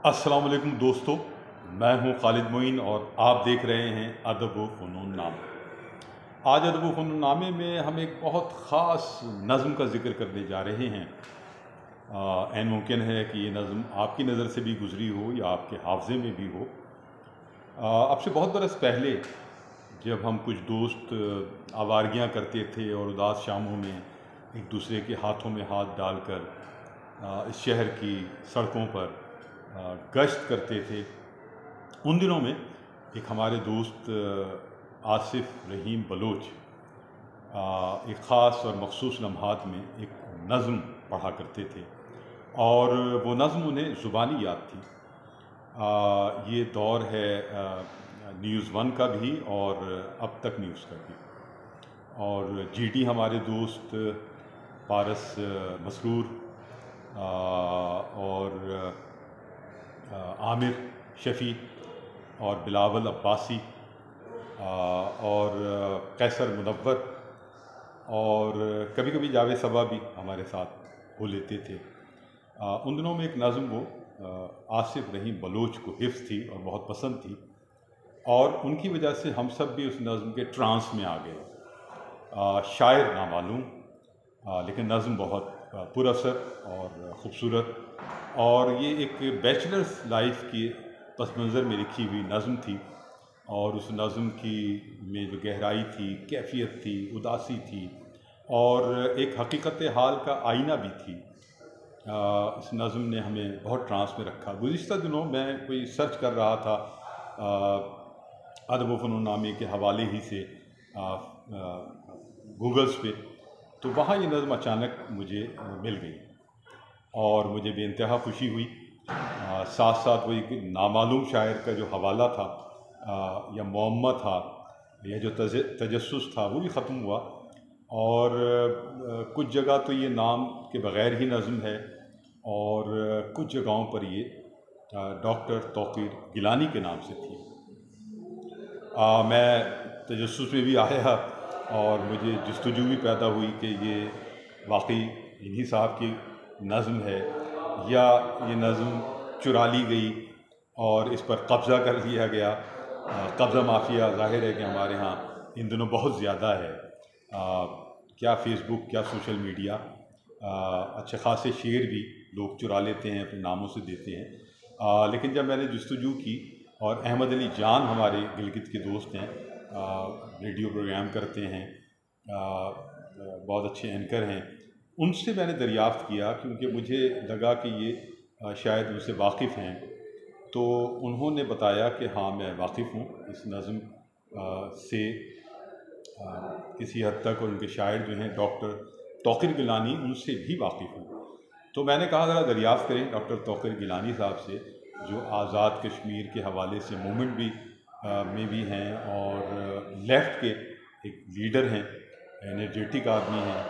अस्सलाम वालेकुम दोस्तों, मैं हूं खालिद मोइन और आप देख रहे हैं अदब व फ़नून नामा। आज अदब व फ़नून नामे में हम एक बहुत ख़ास नज़्म का ज़िक्र करने जा रहे हैं। ऐन मुमकिन है कि ये नज़्म आपकी नज़र से भी गुज़री हो या आपके हाफ़ज़े में भी हो। अब से बहुत बरस पहले जब हम कुछ दोस्त आवारगियाँ करते थे और उदास शामों में एक दूसरे के हाथों में हाथ डालकर इस शहर की सड़कों पर गश्त करते थे, उन दिनों में एक हमारे दोस्त आसिफ रहीम बलोच एक ख़ास और मखसूस लम्हात में एक नज़्म पढ़ा करते थे और वो नज़्म उन्हें ज़ुबानी याद थी। ये दौर है न्यूज़ वन का भी और अब तक न्यूज़ का भी। और जीडी हमारे दोस्त पारस मसरूर और आमिर शफ़ी और बिलावल अब्बासी और कैसर मुनव्वर और कभी कभी जावेद सबा भी हमारे साथ हो लेते थे। उन दिनों में एक नज़्म वो आसिफ रहीम बलोच को हिफ्ज़ थी और बहुत पसंद थी और उनकी वजह से हम सब भी उस नज़्म के ट्रांस में आ गए। शायर नामालूम लेकिन नज़्म बहुत पुरअसर और ख़ूबसूरत, और ये एक बैचलर्स लाइफ की पस मंज़र में लिखी हुई नज़्म थी और उस नज़्म की में जो गहराई थी, कैफियत थी, उदासी थी और एक हकीकत हाल का आईना भी थी। इस नज़्म ने हमें बहुत ट्रांस में रखा। गुज़िश्ता दिनों मैं कोई सर्च कर रहा था अदब व फ़नून नामे के हवाले ही से गूगल्स पे, तो वहाँ ये नज़्म अचानक मुझे मिल गई और मुझे बेइंतहा खुशी हुई। साथ साथ वो एक नामालूम शायर का जो हवाला था या मुअम्मा था या जो तजस्सुस था वो भी ख़त्म हुआ और कुछ जगह तो ये नाम के बग़ैर ही नज़्म है और कुछ जगहों पर ये डॉक्टर तौक़ीर गिलानी के नाम से थी। मैं तजस्सुस में भी आया और मुझे जस्तजू भी पैदा हुई कि ये वाकई इन्हीं साहब की नज़्म है या ये नज़्म चुरा ली गई और इस पर कब्ज़ा कर लिया गया। कब्ज़ा माफिया ज़ाहिर है कि हमारे यहाँ इन दिनों बहुत ज़्यादा है। क्या फ़ेसबुक, क्या सोशल मीडिया, अच्छे ख़ासे शेर भी लोग चुरा लेते हैं, अपने नामों से देते हैं। लेकिन जब मैंने जस्तजू की और अहमद अली जान हमारे गिलगित के दोस्त हैं, रेडियो प्रोग्राम करते हैं, बहुत अच्छे एंकर हैं, उनसे मैंने दरियाफ़्त किया क्योंकि मुझे लगा कि ये शायद उनसे वाकिफ़ हैं। तो उन्होंने बताया कि हाँ, मैं वाकिफ़ हूँ इस नज़्म से किसी हद तक, और उनके शायर जो हैं डॉक्टर तौक़ीर गिलानी, उनसे भी वाकिफ़ हूँ। तो मैंने कहा ज़रा दरियाफ़्त करें डॉक्टर तौक़ीर गिलानी साहब से, जो आज़ाद कश्मीर के हवाले से मूवमेंट भी में भी हैं और लेफ़्ट के एक लीडर हैं, एनर्जेटिक आदमी हैं।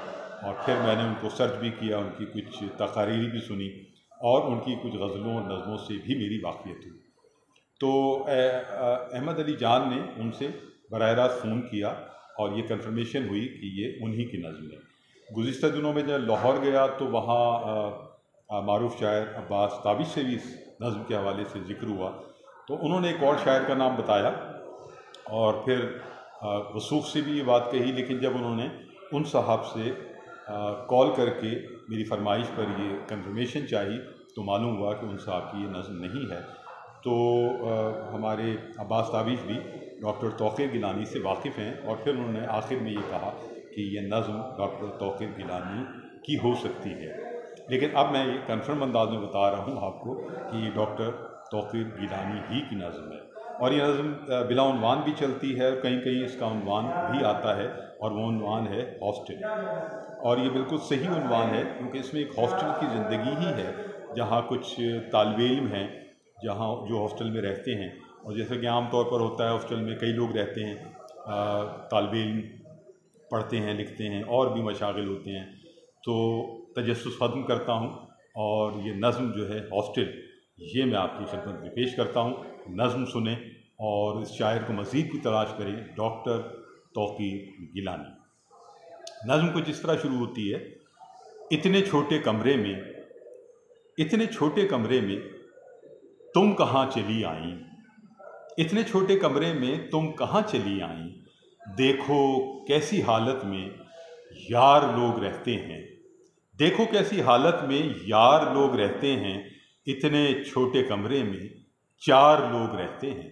और फिर मैंने उनको सर्च भी किया, उनकी कुछ तकारीर भी सुनी और उनकी कुछ गज़लों और नज़मों से भी मेरी वाक़फ़ियत हुई। तो अहमद अली जान ने उनसे बराह रास्त फ़ोन किया और ये कन्फर्मेशन हुई कि ये उन्हीं की नज़्म है। गुज़िश्ता दिनों में जब लाहौर गया तो वहाँ मारूफ़ शायर अब्बास ताबिश से भी इस नज़्म के हवाले से ज़िक्र हुआ, तो उन्होंने एक और शायर का नाम बताया और फिर वसूख से भी ये बात कही। लेकिन जब उन्होंने उन साहब से कॉल करके मेरी फरमाइश पर ये कंफर्मेशन चाहिए तो मालूम हुआ कि उन साहब की ये नज़्म नहीं है। तो हमारे अब्बास ताबिश भी डॉक्टर तौक़ीर गिलानी से वाकिफ़ हैं और फिर उन्होंने आखिर में ये कहा कि ये नज़्म डॉक्टर तौक़ीर गिलानी की हो सकती है। लेकिन अब मैं ये कन्फर्म अंदाज में बता रहा हूँ आपको कि ये डॉक्टर तौक़ीर गिलानी ही की नज़्म है और ये नज़्म बिला उन्वान भी चलती है और कहीं कहीं इसका उन्वान भी आता है और वो उन्वान है हॉस्टल। और ये बिल्कुल सही उन्वान है क्योंकि इसमें एक हॉस्टल की ज़िंदगी ही है, जहाँ कुछ तालिबे इल्म हैं जहाँ जो हॉस्टल में रहते हैं। और जैसे कि आम तौर पर होता है, हॉस्टल में कई लोग रहते हैं, तालिबे इल्म पढ़ते हैं, लिखते हैं और भी मशागिल होते हैं। तो तजस्सुस ख़त्म करता हूँ और ये नज़्म जो है हॉस्टल, ये मैं आपकी खिदमत में पेश करता हूँ। नज़्म सुने और इस शायर को मज़ीद भी तलाश करें, डॉक्टर तौक़ीर गिलानी। नज़्म कुछ इस तरह शुरू होती है। इतने छोटे कमरे में तुम कहाँ चली आई, इतने छोटे कमरे में तुम कहाँ चली आई। देखो कैसी हालत में यार लोग रहते हैं, देखो कैसी हालत में यार लोग रहते हैं। इतने छोटे कमरे में 4 लोग रहते हैं,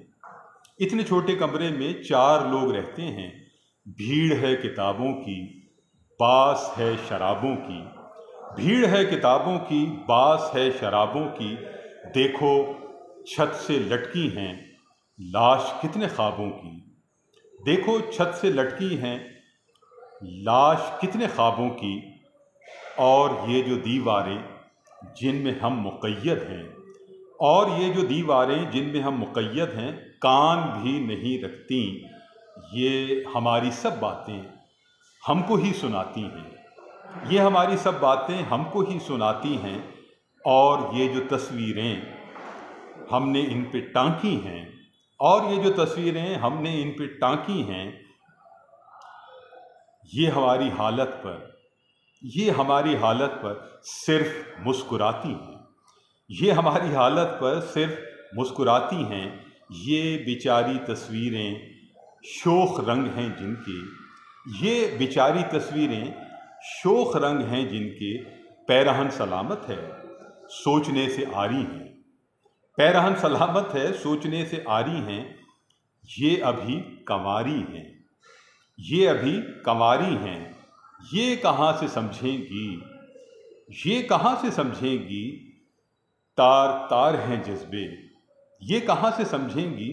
इतने छोटे कमरे में 4 लोग रहते हैं। भीड़ है किताबों की, बास है शराबों की, भीड़ है किताबों की, बास है शराबों की। देखो छत से लटकी हैं लाश कितने ख्वाबों की, देखो छत से लटकी हैं लाश कितने ख्वाबों की। और ये जो दीवारें जिनमें हम मुक़य्यद हैं, और ये जो दीवारें जिनमें हम मुक़य्यद हैं, कान भी नहीं रखती। ये हमारी सब बातें हमको ही सुनाती हैं, ये हमारी सब बातें हमको ही सुनाती हैं। और ये जो तस्वीरें हमने इन पे टांकी हैं, और ये जो तस्वीरें हमने इन पे टांकी हैं, ये हमारी हालत पर, ये हमारी हालत पर सिर्फ मुस्कुराती हैं, ये हमारी हालत पर सिर्फ मुस्कुराती हैं। ये बेचारी तस्वीरें शोख रंग हैं जिनके, ये बेचारी तस्वीरें शोख रंग हैं जिनके। पैरहन सलामत है सोचने से आरी हैं, पैरहन सलामत है सोचने से आरी हैं। ये अभी कंवारी हैं, ये अभी कंवारी हैं। ये कहाँ से समझेंगी, ये कहाँ से समझेंगी, तार तार हैं जज्बे। ये कहाँ से समझेंगी,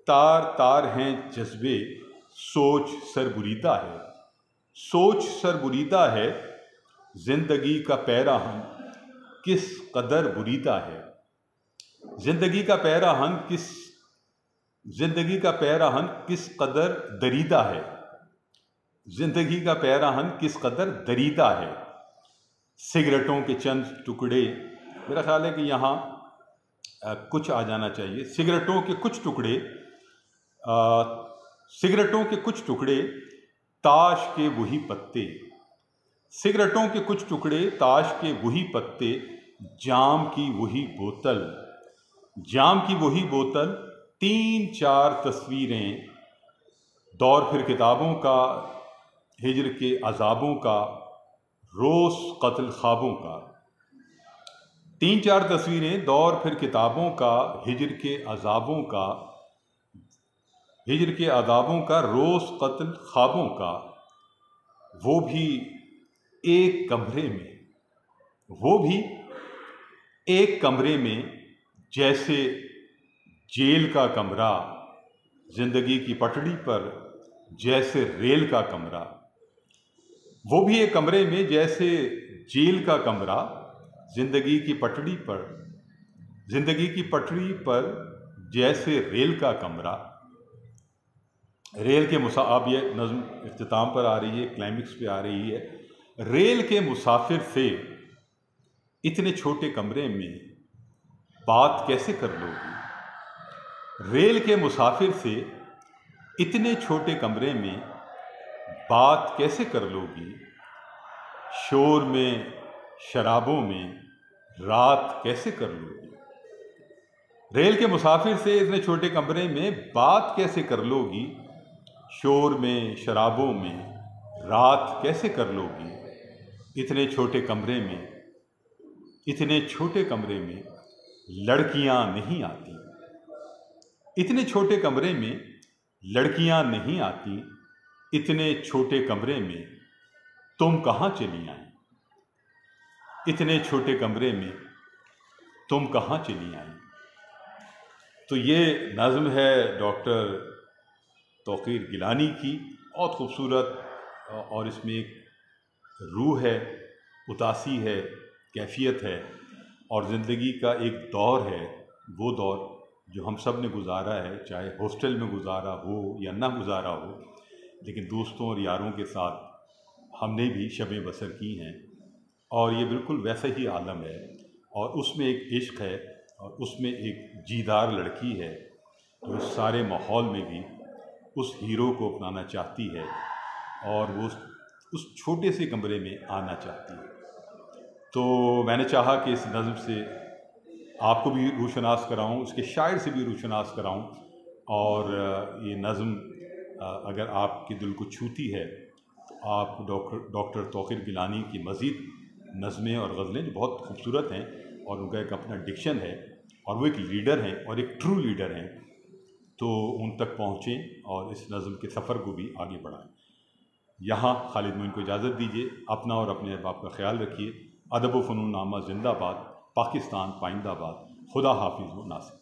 तार तार हैं जज्बे। सोच सरबुरीदा है, सोच सरबुरीदा है। ज़िंदगी का पैराहन किस कदर बुरीदा है, ज़िंदगी का पैराहन किस, ज़िंदगी का पैराहन किस कदर दरीदा है, ज़िंदगी का पैराहन किस कदर दरीदा है। सिगरेटों के चंद टुकड़े, मेरा ख्याल है कि यहाँ कुछ आ जाना चाहिए। सिगरेटों के कुछ टुकड़े, सिगरेटों के कुछ टुकड़े, ताश के वही पत्ते, सिगरेटों के कुछ टुकड़े, ताश के वही पत्ते। जाम की वही बोतल, जाम की वही बोतल। 3-4 तस्वीरें, दौर फिर किताबों का, हिजर के अजाबों का, रोज़ कत्ल ख्वाबों का। 3-4 तस्वीरें, दौर फिर किताबों का, हिजर के अजाबों का, हिजर के अजाबों का, रोज़ कत्ल ख्वाबों का। वो भी एक कमरे में, वो भी एक कमरे में, जैसे जेल का कमरा ज़िंदगी की पटड़ी पर, जैसे रेल का कमरा। वो भी एक कमरे में, जैसे जेल का कमरा ज़िंदगी की पटड़ी पर, ज़िंदगी की पटड़ी पर, जैसे रेल का कमरा। रेल के अब ये नज़्म इख्तिताम पर आ रही है, क्लाइमेक्स पे आ रही है। रेल के मुसाफिर से इतने छोटे कमरे में बात कैसे कर लोगी, रेल के मुसाफिर से इतने छोटे कमरे में बात कैसे कर लोगी। शोर में शराबों में रात कैसे कर लोगी, रेल के मुसाफिर से इतने छोटे कमरे में बात कैसे कर लोगी। शोर में शराबों में रात कैसे कर लोगी। इतने छोटे कमरे में, इतने छोटे कमरे में लड़कियां नहीं आती, इतने छोटे कमरे में लड़कियां नहीं आती। इतने छोटे कमरे में तुम कहाँ चली आई, इतने छोटे कमरे में तुम कहाँ चली आई। तो ये नज़्म है डॉक्टर तौक़ीर गिलानी की, बहुत खूबसूरत, और इसमें एक रूह है, उदासी है, कैफियत है, और ज़िंदगी का एक दौर है। वो दौर जो हम सब ने गुजारा है, चाहे हॉस्टल में गुजारा हो या ना गुजारा हो, लेकिन दोस्तों और यारों के साथ हमने भी शबें बसर की हैं। और ये बिल्कुल वैसा ही आलम है, और उसमें एक इश्क है, और उसमें एक जीदार लड़की है जो इस सारे माहौल में भी उस हीरो को अपनाना चाहती है, और वो उस छोटे से कमरे में आना चाहती है। तो मैंने चाहा कि इस नज़्म से आपको भी रूशनास कराऊं, उसके शायर से भी रूशनास कराऊं। और ये नज़म अगर आपके दिल को छूती है तो आप डॉक्टर तौक़ीर गिलानी की मज़ीद नज़में और गज़लें जो बहुत खूबसूरत हैं और उनका एक अपना डिक्शन है और वो एक लीडर हैं और एक ट्रू लीडर हैं, तो उन तक पहुँचें और इस नज़म के सफ़र को भी आगे बढ़ाएं। यहाँ खालिद मोइन को इजाज़त दीजिए। अपना और अपने अहबाब का ख्याल रखिए। अदब व फ़नून नामा ज़िंदाबाद। पाकिस्तान पाइंदाबाद। खुदा हाफिज़ व नासिर।